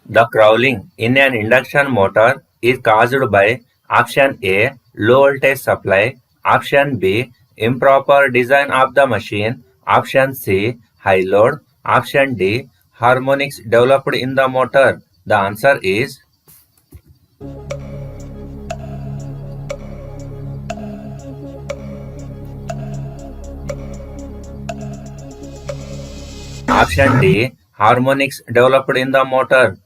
The crawling in an induction motor is caused by option A. Low voltage supply, option B. Improper design of the machine, option C. High load, option D. Harmonics developed in the motor. The answer is option D. Harmonics developed in the motor.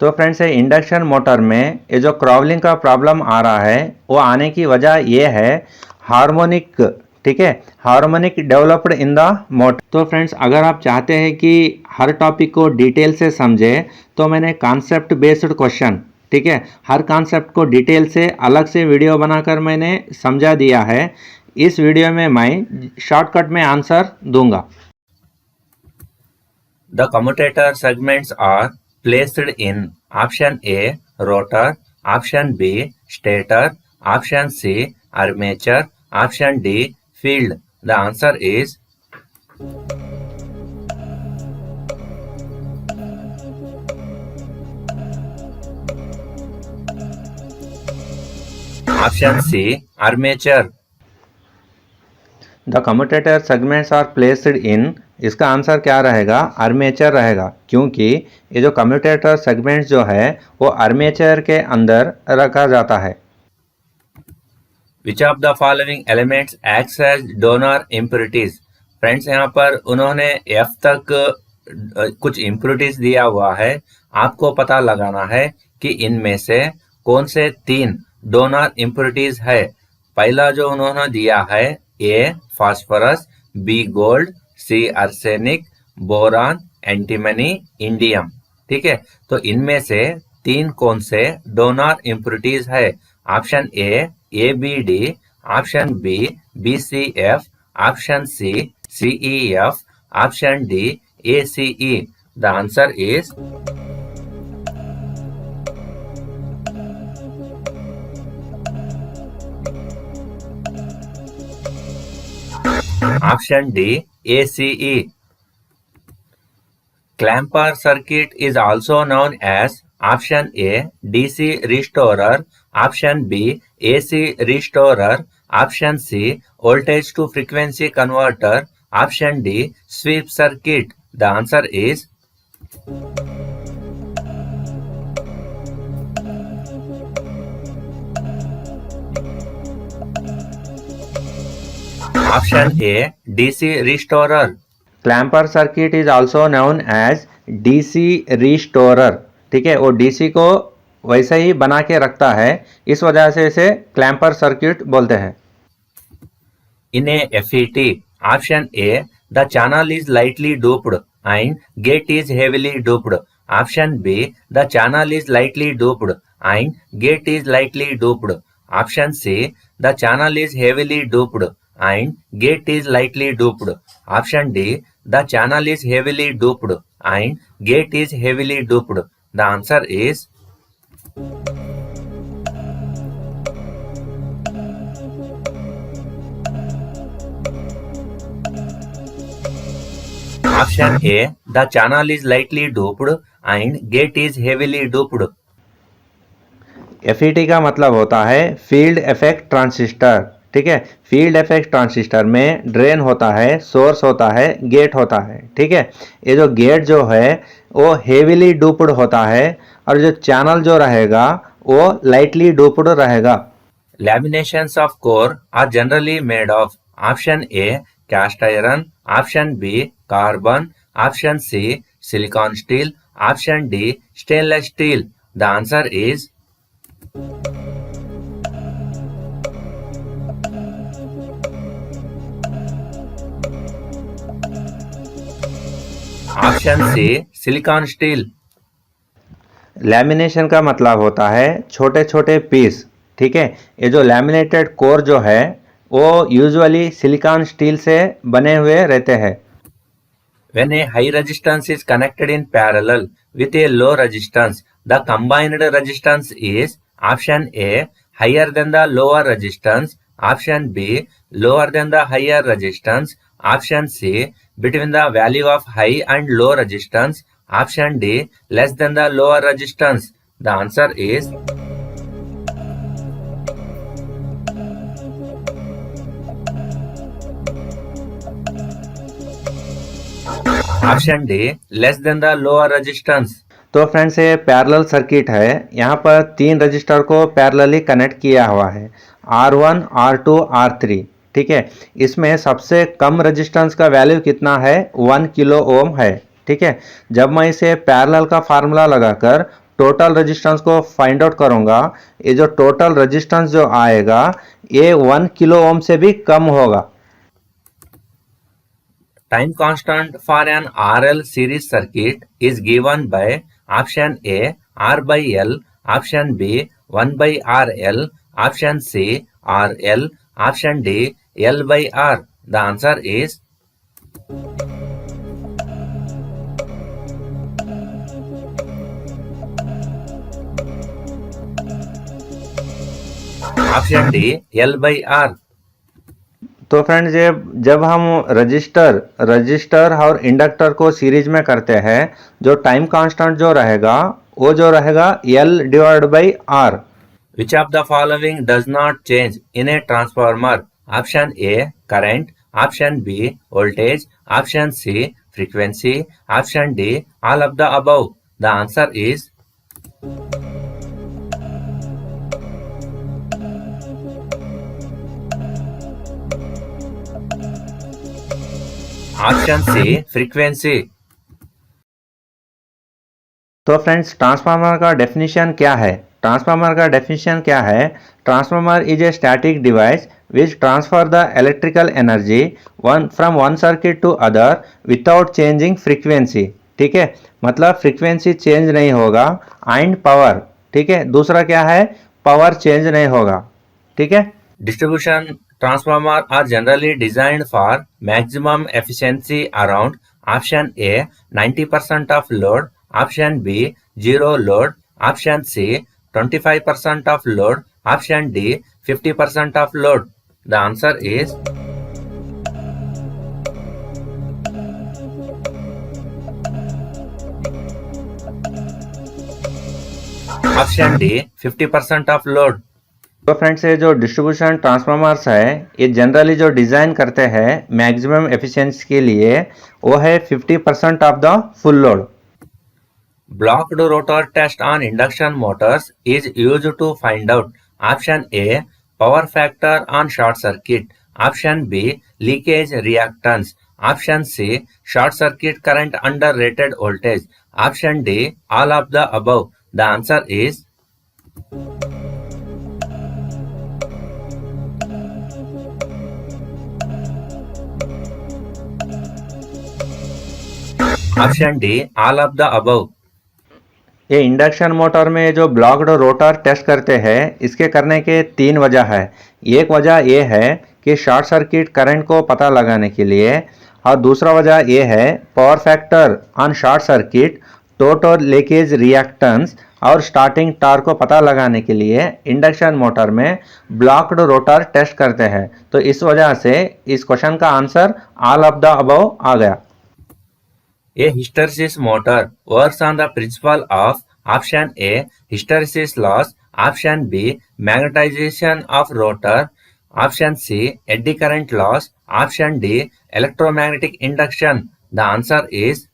तो friends induction motor में ये जो क्रॉवलिंग का problem आ रहा है वो आने की वजह ये है हार्मोनिक, ठीक है, harmonic developed in the motor. तो फ्रेंड्स अगर आप चाहते हैं कि हर टॉपिक को डिटेल से समझे तो मैंने कॉन्सेप्ट बेस्ड क्वेश्चन, ठीक है, हर कॉन्सेप्ट को डिटेल से अलग से वीडियो बनाकर मैंने समझा दिया है। इस वीडियो में मैं शॉर्टकट में आंसर दूंगा। The commutator segments are placed in option A. rotor, option B. stator, option C. armature, option D. field. The answer is option C. armature. The commutator segments are placed in, इसका answer क्या रहेगा? Armature रहेगा, क्योंकि ये जो commutator segments जो है वो आर्मेचर के अंदर रखा जाता है। Which of the following elements acts as donor impurities? Friends यहाँ पर उन्होंने F तक कुछ impurities दिया हुआ है, आपको पता लगाना है कि इनमें से कौन से 3 donor impurities है। पहला जो उन्होंने दिया है A. Phosphorus, B. Gold, C. Arsenic, boron, antimony, indium, ठीक है। तो इनमें से 3 कौन से डोनर इम्प्योरिटीज है? Option A ABD, option B BCF, option C CEF, option D ACE. The answer is option D ACE. Clamper circuit is also known as option A DC restorer, option B AC restorer, option C voltage to frequency converter, option D sweep circuit. The answer is option A DC restorer. Clamper circuit is also known as DC restorer, ठीक है, वो DC को वैसे ही बना के रखता है, इस वजह से इसे क्लैम्पर सर्किट बोलते हैं। In a FET, option A, the channel is lightly doped and gate is heavily doped. Option B, the channel is lightly doped and gate is lightly doped. Option C, the channel is heavily doped and gate is lightly doped. Option D, the channel is heavily doped and gate is heavily doped. The answer is option A, the channel is lightly doped and gate is heavily doped. FET का मतलब होता है field effect transistor, ठीक है। Field effect transistor में drain होता है, source होता है, गेट होता है, ठीक है। ये जो गेट जो है वो हेवीली डोप्ड होता है और जो चैनल जो रहेगा वो लाइटली डोप्ड रहेगा। Laminations of core are generally made of option A cast iron, option B carbon, option C silicon steel, option D stainless steel. The answer is option C silicon steel. Lamination का मतलब होता है छोटे छोटे piece, ठीक है। ये जो लैमिनेटेड कोर जो है वो यूजुअली सिलिकॉन स्टील से बने हुए रहते हैं। When a high resistance is connected in parallel with a low resistance, the combined resistance is option A higher than the lower resistance, option B lower than the higher resistance, option C between the value of high and low resistance, Option D, less than the lower resistance. The answer is option D, less than the lower resistance. तो friends ये parallel circuit है। यहाँ पर 3 register को parallelly connect किया हुआ है, R1, R2, R3। ठीक है, इसमें सबसे कम रेजिस्टेंस का वैल्यू कितना है? 1 किलो ओम है। ठीक है, जब मैं इसे पैरेलल का फार्मूला लगाकर टोटल रेजिस्टेंस को फाइंड आउट करूंगा, ये जो टोटल रेजिस्टेंस जो आएगा ये 1 किलो ओम से भी कम होगा। Time constant for an RL series circuit is given by option A, R by L, option B, 1 by RL, option C, RL, option D, L by R. The answer is option D, L by R. तो friends ये जब हम register और inductor को series में करते हैं, जो टाइम कांस्टेंट जो रहेगा वो जो रहेगा L divide by R। Which of the following does not change in a transformer? Option A, current, option B, voltage, option C, frequency, option D, all of the above. The answer is option C, frequency. तो friends transformer का definition क्या है? Transformer का definition क्या है? Transformer is a static device which transfer the electrical energy from one circuit to other without changing frequency. ठीक है, मतलब फ्रीक्वेंसी चेंज नहीं होगा एंड पावर। ठीक है, दूसरा क्या है? पावर चेंज नहीं होगा। ठीक है, Distribution transformer are generally designed for maximum efficiency around option A, 90% of load, option B, 0 load, option C, 25% of load, option D, 50% of load. The answer is option D, 50% of load. तो friends ये जो distribution transformers है ये generally जो design करते हैं maximum efficiency के लिए, वो है 50% of the full load. Blocked rotor test on induction motors is used to find out option A, power factor on short circuit, option B, leakage reactance, option C, short circuit current under rated voltage, option D, all of the above. The answer is option D, all of the above. ये induction motor में जो blocked rotor test करते हैं, इसके करने के 3 वजह है। एक वजह ये है कि शॉर्ट सर्किट करंट को पता लगाने के लिए, और दूसरा वजह ये है power factor on short circuit, total leakage reactance और स्टार्टिंग टार्क को पता लगाने के लिए इंडक्शन मोटर में ब्लॉक्ड रोटर टेस्ट करते हैं। तो इस वजह से इस क्वेश्चन का answer all of the above आ गया। A hysteresis motor works on the principle of option A, hysteresis loss, option B, magnetization of rotor, option C, eddy current loss, option D, electromagnetic induction. The answer is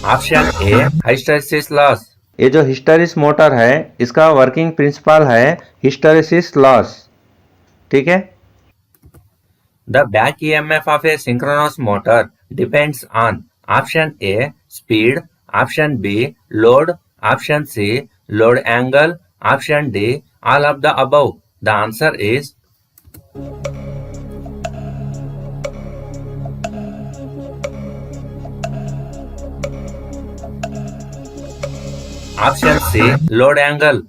option A, hysteresis loss. ये जो हिस्टेरिस motor है इसका working principle है hysteresis loss. ठीक है, The back EMF of a synchronous motor depends on option A, speed, option B, load, option C, load angle, option D, all of the above. The answer is option C, load angle.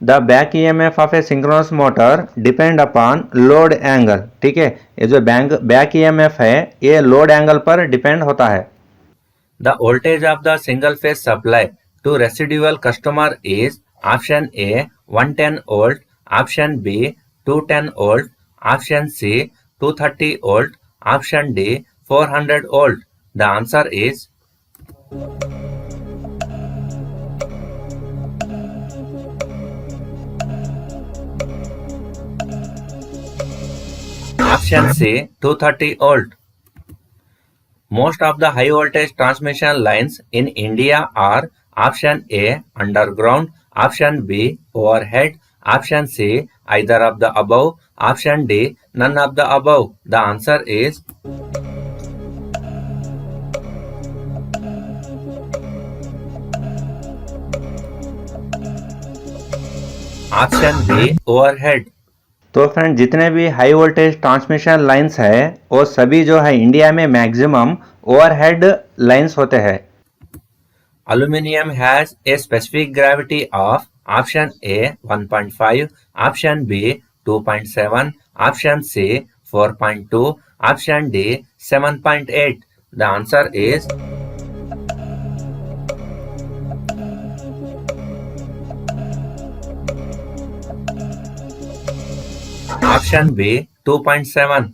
The back EMF of a synchronous motor depend upon load angle. ठीक है, ये जो back EMF है ये load angle पर depend होता है। The voltage of the single phase supply to residual customer is option A, 110 volt, Option B 210 volt. Option C 230 volt. Option D 400 volt. The answer is option C 230 volt. Most of the high voltage transmission lines in India are option A underground, option B overhead, option C either of the above, option D none of the above. The answer is option B overhead. तो friend जितने भी high voltage transmission lines है वो सभी जो है India में maximum overhead lines होते हैं। Aluminium has a specific gravity of option A 1.5, option B 2.7, option C 4.2, option D 7.8. The answer is option B 2.7.